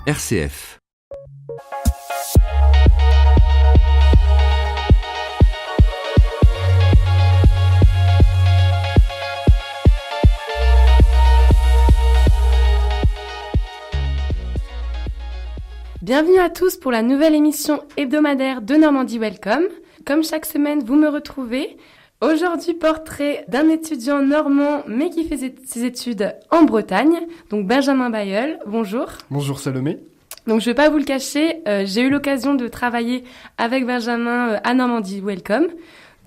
RCF. Bienvenue à tous pour la nouvelle émission hebdomadaire de Normandie Welcome. Comme chaque semaine, vous me retrouvez. Aujourd'hui, portrait d'un étudiant normand, mais qui fait ses études en Bretagne, donc Benjamin Bailleul. Bonjour. Bonjour Salomé. Donc je ne vais pas vous le cacher, j'ai eu l'occasion de travailler avec Benjamin à Normandie Welcome,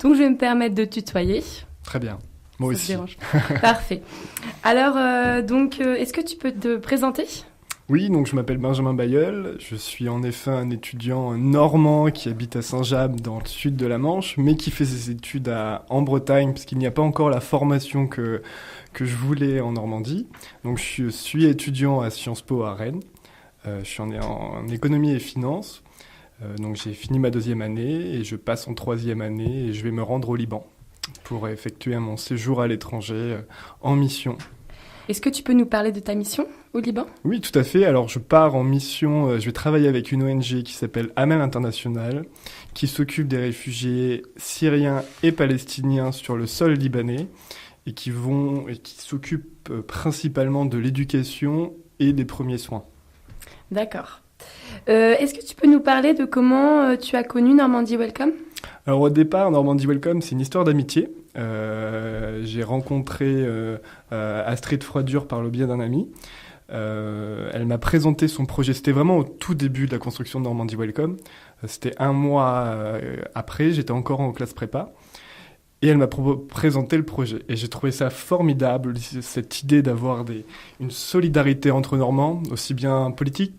donc je vais me permettre de tutoyer. Très bien, moi Ça aussi. te dérange. Parfait. Alors, est-ce que tu peux te présenter ? Oui, donc je m'appelle Benjamin Bailleul, je suis en effet un étudiant normand qui habite à Saint-Jabe dans le sud de la Manche, mais qui fait ses études en Bretagne, parce qu'il n'y a pas encore la formation que je voulais en Normandie. Donc je suis étudiant à Sciences Po à Rennes, je suis en économie et finance, donc j'ai fini ma 2e année et je passe en 3e année et je vais me rendre au Liban pour effectuer mon séjour à l'étranger en mission. Est-ce que tu peux nous parler de ta mission au Liban ? Oui, tout à fait. Alors, je pars en mission, je vais travailler avec une ONG qui s'appelle Amel International, qui s'occupe des réfugiés syriens et palestiniens sur le sol libanais et qui s'occupe principalement de l'éducation et des premiers soins. D'accord. Est-ce que tu peux nous parler de comment tu as connu Normandie Welcome ? Alors au départ, Normandie Welcome, c'est une histoire d'amitié. J'ai rencontré Astrid Froidure par le biais d'un ami. Elle m'a présenté son projet. C'était vraiment au tout début de la construction de Normandie Welcome. C'était un mois après, j'étais encore en classe prépa. Et elle m'a présenté le projet. Et j'ai trouvé ça formidable, cette idée d'avoir une solidarité entre Normands, aussi bien politique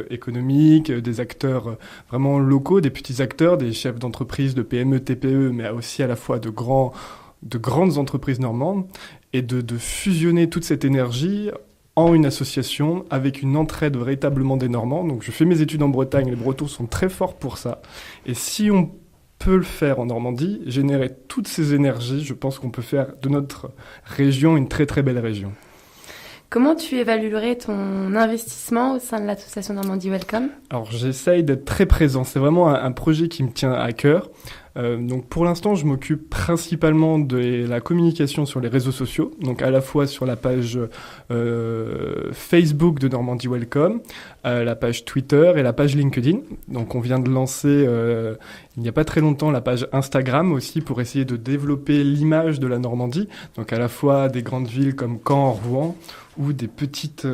économique, des acteurs vraiment locaux, des petits acteurs, des chefs d'entreprise, de PME, TPE, mais aussi à la fois de grandes entreprises normandes, et de fusionner toute cette énergie en une association avec une entraide véritablement des Normands. Donc je fais mes études en Bretagne, les Bretons sont très forts pour ça. Et si on peut le faire en Normandie, générer toutes ces énergies, je pense qu'on peut faire de notre région une très très belle région. Comment tu évaluerais ton investissement au sein de l'association Normandie Welcome ? Alors j'essaye d'être très présent, c'est vraiment un projet qui me tient à cœur. Donc pour l'instant, je m'occupe principalement de la communication sur les réseaux sociaux, donc à la fois sur la page Facebook de Normandie Welcome, la page Twitter et la page LinkedIn. Donc on vient de lancer il n'y a pas très longtemps la page Instagram aussi pour essayer de développer l'image de la Normandie, donc à la fois des grandes villes comme Caen, Rouen, ou des petites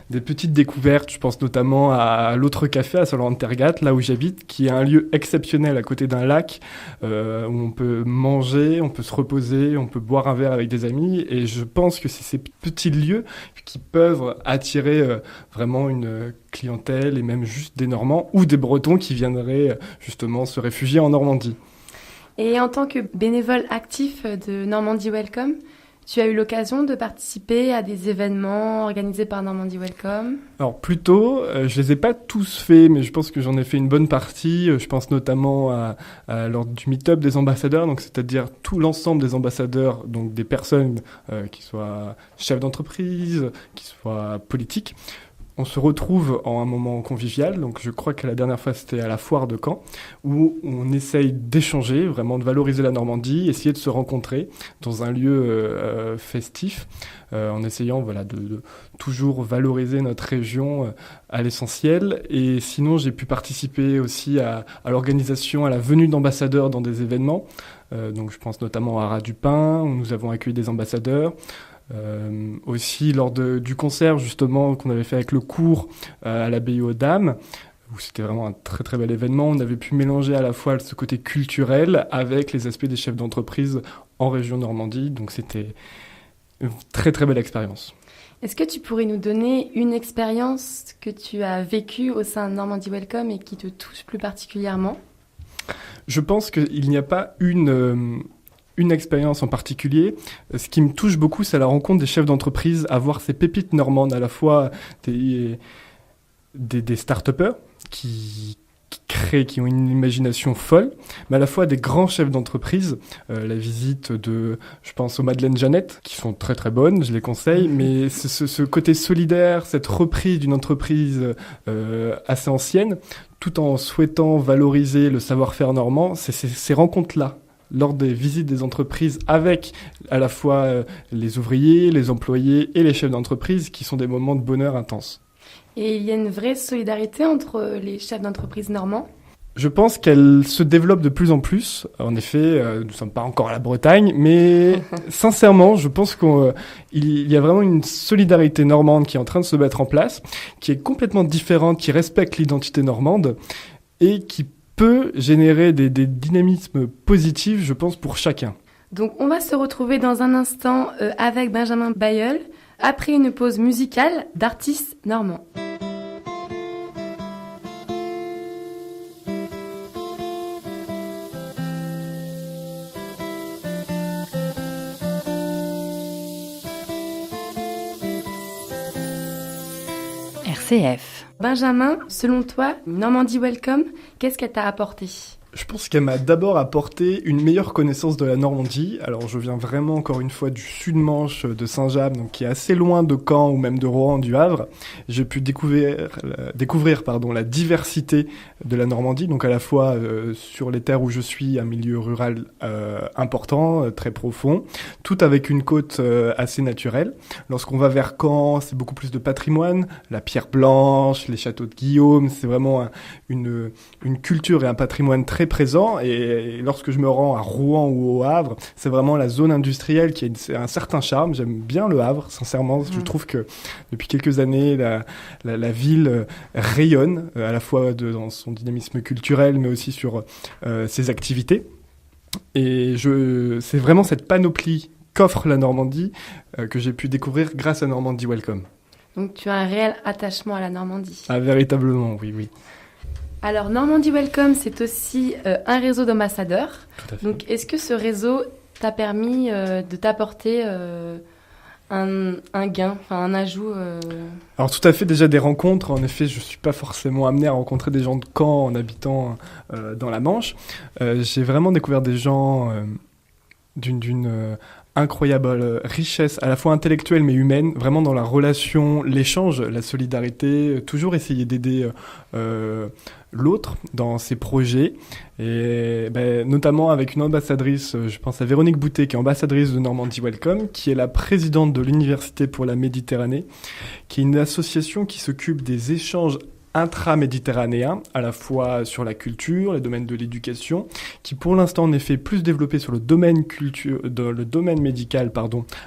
découvertes. Je pense notamment à l'autre café à Solent-Tergat, là où j'habite, qui est un lieu exceptionnel à côté d'un lac où on peut manger, on peut se reposer, on peut boire un verre avec des amis. Et je pense que c'est ces petits lieux qui peuvent attirer vraiment une clientèle et même juste des Normands ou des Bretons qui viendraient justement se réfugier en Normandie. Et en tant que bénévole actif de Normandie Welcome, tu as eu l'occasion de participer à des événements organisés par Normandie Welcome ? Alors plutôt, je les ai pas tous faits, mais je pense que j'en ai fait une bonne partie. Je pense notamment lors du meet-up des ambassadeurs, donc c'est-à-dire tout l'ensemble des ambassadeurs, donc des personnes qui soient chefs d'entreprise, qui soient politiques. On se retrouve en un moment convivial, donc je crois que la dernière fois c'était à la foire de Caen, où on essaye d'échanger, vraiment de valoriser la Normandie, essayer de se rencontrer dans un lieu festif, en essayant de toujours valoriser notre région à l'essentiel. Et sinon j'ai pu participer aussi à l'organisation, à la venue d'ambassadeurs dans des événements, donc je pense notamment à Ras du Pin, où nous avons accueilli des ambassadeurs. Aussi lors du concert justement qu'on avait fait avec le cours à l'abbaye aux Dames, où c'était vraiment un très très bel événement. On avait pu mélanger à la fois ce côté culturel avec les aspects des chefs d'entreprise en région Normandie, donc c'était une très très belle expérience. Est-ce que tu pourrais nous donner une expérience que tu as vécue au sein de Normandie Welcome et qui te touche plus particulièrement ? Je pense qu'il n'y a pas une expérience en particulier. Ce qui me touche beaucoup, c'est la rencontre des chefs d'entreprise, avoir ces pépites normandes, à la fois des start-upers qui qui ont une imagination folle, mais à la fois des grands chefs d'entreprise. La visite je pense aux Madeleine Jeannette, qui sont très très bonnes, je les conseille, mais ce côté solidaire, cette reprise d'une entreprise assez ancienne, tout en souhaitant valoriser le savoir-faire normand, c'est ces rencontres-là, lors des visites des entreprises avec à la fois les ouvriers, les employés et les chefs d'entreprise, qui sont des moments de bonheur intense. Et il y a une vraie solidarité entre les chefs d'entreprise normands? Je pense qu'elle se développe de plus en plus. En effet, nous ne sommes pas encore à la Bretagne, mais sincèrement, je pense qu'il y a vraiment une solidarité normande qui est en train de se mettre en place, qui est complètement différente, qui respecte l'identité normande et qui peut générer des dynamismes positifs, je pense, pour chacun. Donc on va se retrouver dans un instant avec Benjamin Bailleul, après une pause musicale d'artistes normands. RCF. Benjamin, selon toi, Normandie Welcome, qu'est-ce qu'elle t'a apporté ? Je pense qu'elle m'a d'abord apporté une meilleure connaissance de la Normandie. Alors je viens vraiment encore une fois du Sud-Manche, de Saint-James, donc qui est assez loin de Caen ou même de Rouen, du Havre. J'ai pu découvrir la diversité de la Normandie, donc à la fois sur les terres où je suis, un milieu rural important, très profond, tout avec une côte assez naturelle. Lorsqu'on va vers Caen, c'est beaucoup plus de patrimoine, la pierre blanche, les châteaux de Guillaume, c'est vraiment une culture et un patrimoine très présent, et lorsque je me rends à Rouen ou au Havre, c'est vraiment la zone industrielle qui a un certain charme. J'aime bien le Havre, sincèrement. Je trouve que depuis quelques années, la ville rayonne, à la fois dans son dynamisme culturel, mais aussi sur ses activités. Et c'est vraiment cette panoplie qu'offre la Normandie que j'ai pu découvrir grâce à Normandie Welcome. Donc tu as un réel attachement à la Normandie. Ah, véritablement, oui, oui. Alors, Normandie Welcome, c'est aussi un réseau d'ambassadeurs. Tout à fait. Donc, est-ce que ce réseau t'a permis de t'apporter un gain, un ajout Alors, tout à fait, déjà des rencontres. En effet, je ne suis pas forcément amené à rencontrer des gens de Caen en habitant dans la Manche. J'ai vraiment découvert des gens d'une incroyable richesse, à la fois intellectuelle mais humaine, vraiment dans la relation, l'échange, la solidarité, toujours essayer d'aider l'autre dans ses projets, et notamment avec une ambassadrice, je pense à Véronique Boutet, qui est ambassadrice de Normandie Welcome, qui est la présidente de l'Université pour la Méditerranée, qui est une association qui s'occupe des échanges intra-méditerranéen, à la fois sur la culture, les domaines de l'éducation, qui pour l'instant en effet plus développé sur le domaine médical,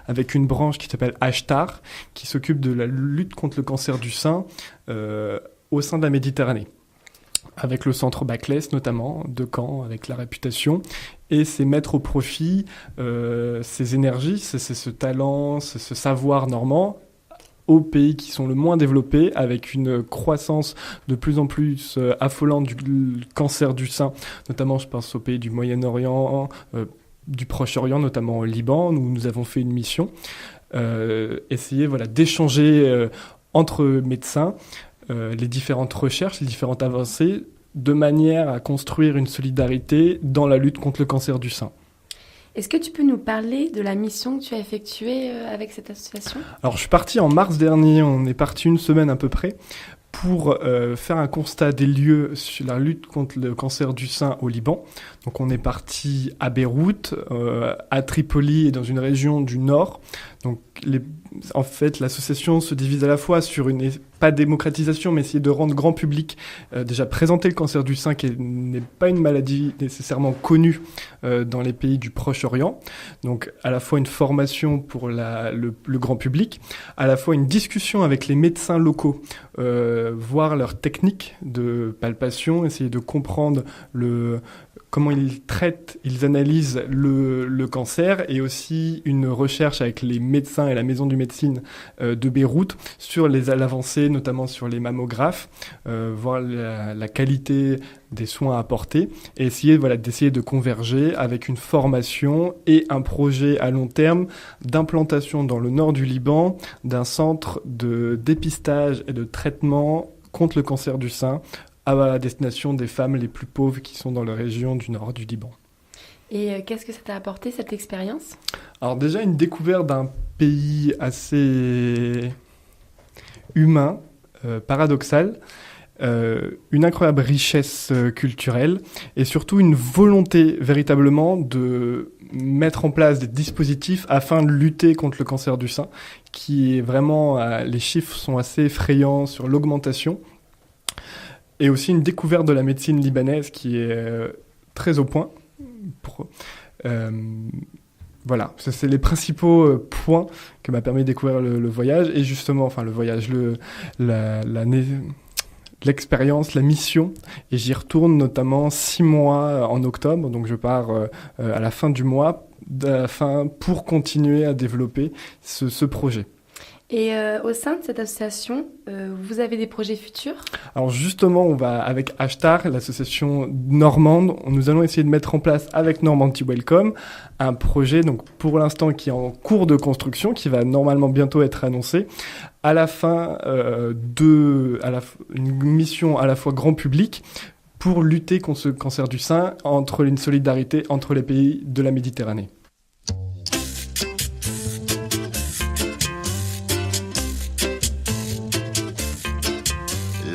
avec une branche qui s'appelle HTAR, qui s'occupe de la lutte contre le cancer du sein au sein de la Méditerranée, avec le centre Baclès notamment de Caen, avec la réputation, et c'est mettre au profit ces énergies, ce talent, ce savoir normand aux pays qui sont le moins développés, avec une croissance de plus en plus affolante du cancer du sein, notamment je pense aux pays du Moyen-Orient, du Proche-Orient, notamment au Liban, où nous avons fait une mission, essayer d'échanger entre médecins les différentes recherches, les différentes avancées, de manière à construire une solidarité dans la lutte contre le cancer du sein. Est-ce que tu peux nous parler de la mission que tu as effectuée avec cette association ? Alors, je suis parti en mars dernier, on est parti une semaine à peu près, pour faire un constat des lieux sur la lutte contre le cancer du sein au Liban. Donc, on est parti à Beyrouth, à Tripoli et dans une région du nord. Donc, en fait, l'association se divise à la fois sur pas démocratisation, mais essayer de rendre grand public, déjà présenter le cancer du sein, qui n'est pas une maladie nécessairement connue dans les pays du Proche-Orient. Donc, à la fois une formation pour le grand public, à la fois une discussion avec les médecins locaux, voir leurs techniques de palpation, essayer de comprendre comment ils traitent, ils analysent le cancer, et aussi une recherche avec les médecins et la maison du médecine de Beyrouth sur l'avancée, notamment sur les mammographes, voir la qualité des soins apportés, et d'essayer de converger avec une formation et un projet à long terme d'implantation dans le nord du Liban d'un centre de dépistage et de traitement contre le cancer du sein à destination des femmes les plus pauvres qui sont dans la région du nord du Liban. Et qu'est-ce que ça t'a apporté, cette expérience ? Alors déjà, une découverte d'un pays assez humain, paradoxal, une incroyable richesse culturelle et surtout une volonté véritablement de mettre en place des dispositifs afin de lutter contre le cancer du sein, qui est vraiment, les chiffres sont assez effrayants sur l'augmentation, et aussi une découverte de la médecine libanaise qui est très au point. Voilà, ça, c'est les principaux points que m'a permis de découvrir le voyage, et justement, enfin le voyage, l'expérience, la mission, et j'y retourne notamment 6 mois en octobre, donc je pars à la fin du mois, pour continuer à développer ce projet. Et au sein de cette association, vous avez des projets futurs ? Alors justement, on va avec Ashtar, l'association normande, nous allons essayer de mettre en place avec Normandy Welcome un projet, donc pour l'instant qui est en cours de construction, qui va normalement bientôt être annoncé, à la fin une mission à la fois grand public pour lutter contre ce cancer du sein, une solidarité entre les pays de la Méditerranée.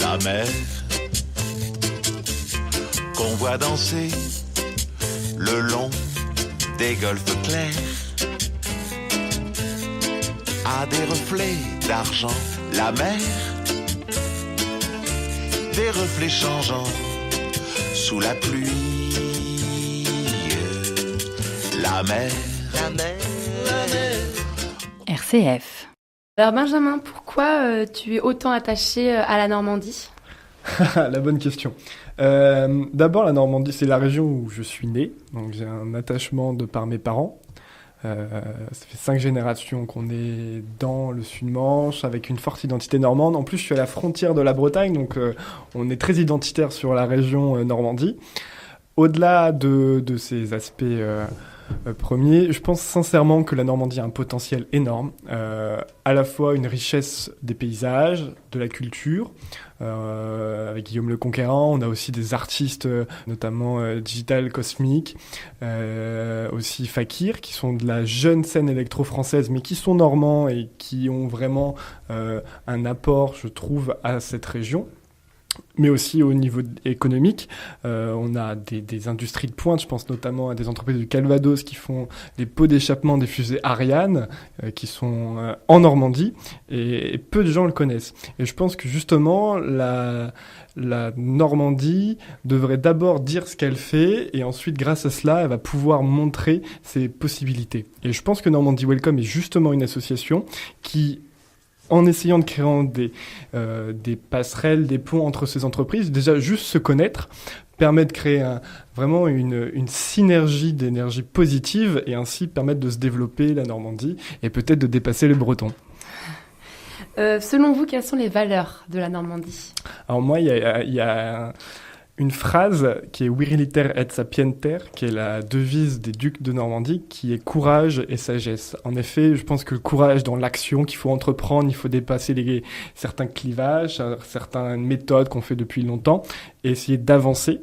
La mer qu'on voit danser le long des golfes clairs a des reflets d'argent. La mer, des reflets changeants sous la pluie. La mer, la mer, la mer. RCF. Alors Benjamin, pourquoi tu es autant attaché à la Normandie ? La bonne question. D'abord, la Normandie, c'est la région où je suis né, donc j'ai un attachement de par mes parents. Ça fait 5 générations qu'on est dans le Sud-Manche, avec une forte identité normande. En plus, je suis à la frontière de la Bretagne, donc on est très identitaire sur la région Normandie. Au-delà de ces aspects premiers, je pense sincèrement que la Normandie a un potentiel énorme, à la fois une richesse des paysages, de la culture. Avec Guillaume le Conquérant, on a aussi des artistes, notamment Digital Cosmic, aussi Fakir, qui sont de la jeune scène électro-française, mais qui sont normands et qui ont vraiment un apport, je trouve, à cette région. Mais aussi au niveau économique, on a des industries de pointe, je pense notamment à des entreprises du Calvados qui font des pots d'échappement des fusées Ariane, qui sont en Normandie, et peu de gens le connaissent. Et je pense que justement, la Normandie devrait d'abord dire ce qu'elle fait, et ensuite, grâce à cela, elle va pouvoir montrer ses possibilités. Et je pense que Normandy Welcome est justement une association qui, en essayant de créer des passerelles, des ponts entre ces entreprises, déjà juste se connaître, permet de créer vraiment une synergie d'énergie positive et ainsi permettre de se développer la Normandie et peut-être de dépasser les Bretons. Selon vous, quelles sont les valeurs de la Normandie ? Alors moi, il y a une phrase qui est « Viriliter et sapienter », qui est la devise des ducs de Normandie, qui est « courage et sagesse ». En effet, je pense que le courage dans l'action, qu'il faut entreprendre, il faut dépasser certains clivages, certaines méthodes qu'on fait depuis longtemps, et essayer d'avancer,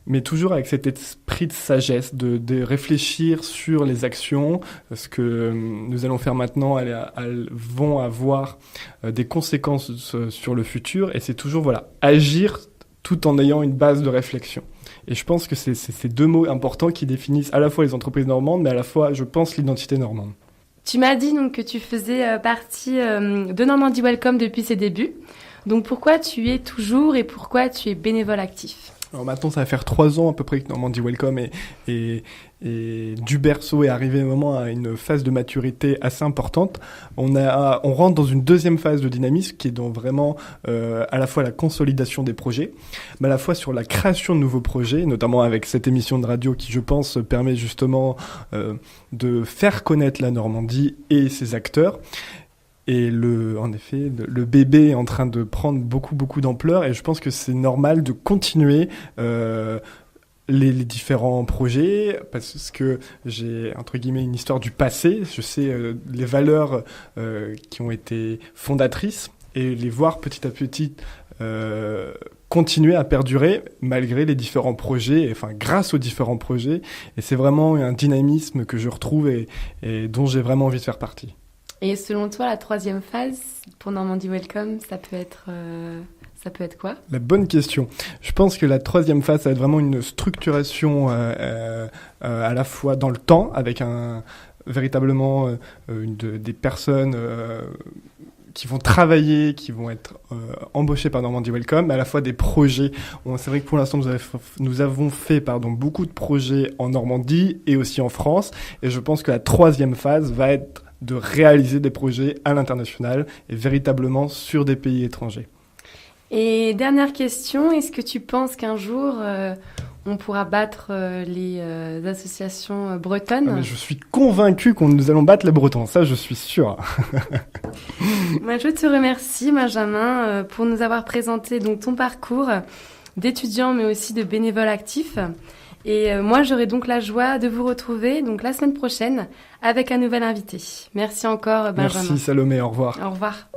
mais toujours avec cet esprit de sagesse, de réfléchir sur les actions. Ce que nous allons faire maintenant, elles vont avoir des conséquences sur le futur, et c'est toujours agir tout en ayant une base de réflexion. Et je pense que c'est ces 2 mots importants qui définissent à la fois les entreprises normandes, mais à la fois, je pense, l'identité normande. Tu m'as dit donc que tu faisais partie de Normandy Welcome depuis ses débuts. Donc pourquoi tu y es toujours et pourquoi tu es bénévole actif ? Alors maintenant, ça va faire 3 ans à peu près que Normandy Welcome et du berceau est arrivé vraiment à une phase de maturité assez importante. On rentre dans une deuxième phase de dynamisme qui est dans vraiment à la fois la consolidation des projets, mais à la fois sur la création de nouveaux projets, notamment avec cette émission de radio qui, je pense, permet justement de faire connaître la Normandie et ses acteurs. Et en effet, le bébé est en train de prendre beaucoup d'ampleur et je pense que c'est normal de continuer les différents projets parce que j'ai, entre guillemets, une histoire du passé. Je sais les valeurs qui ont été fondatrices et les voir petit à petit continuer à perdurer malgré les différents projets, enfin grâce aux différents projets. Et c'est vraiment un dynamisme que je retrouve et dont j'ai vraiment envie de faire partie. Et selon toi, la troisième phase pour Normandie Welcome, ça peut être quoi ? La bonne question. Je pense que la troisième phase, ça va être vraiment une structuration à la fois dans le temps, avec véritablement des personnes qui vont travailler, qui vont être embauchés par Normandie Welcome, mais à la fois des projets. C'est vrai que pour l'instant, nous avons fait beaucoup de projets en Normandie et aussi en France. Et je pense que la troisième phase va être de réaliser des projets à l'international et véritablement sur des pays étrangers. Et dernière question, est-ce que tu penses qu'un jour, on pourra battre les associations bretonnes ? Mais je suis convaincu que nous allons battre les Bretons, ça je suis sûr. Moi, je te remercie Benjamin pour nous avoir présenté donc ton parcours d'étudiant mais aussi de bénévole actif. Et moi, j'aurai donc la joie de vous retrouver donc la semaine prochaine avec un nouvel invité. Merci encore Benjamin. Merci Salomé, au revoir. Au revoir.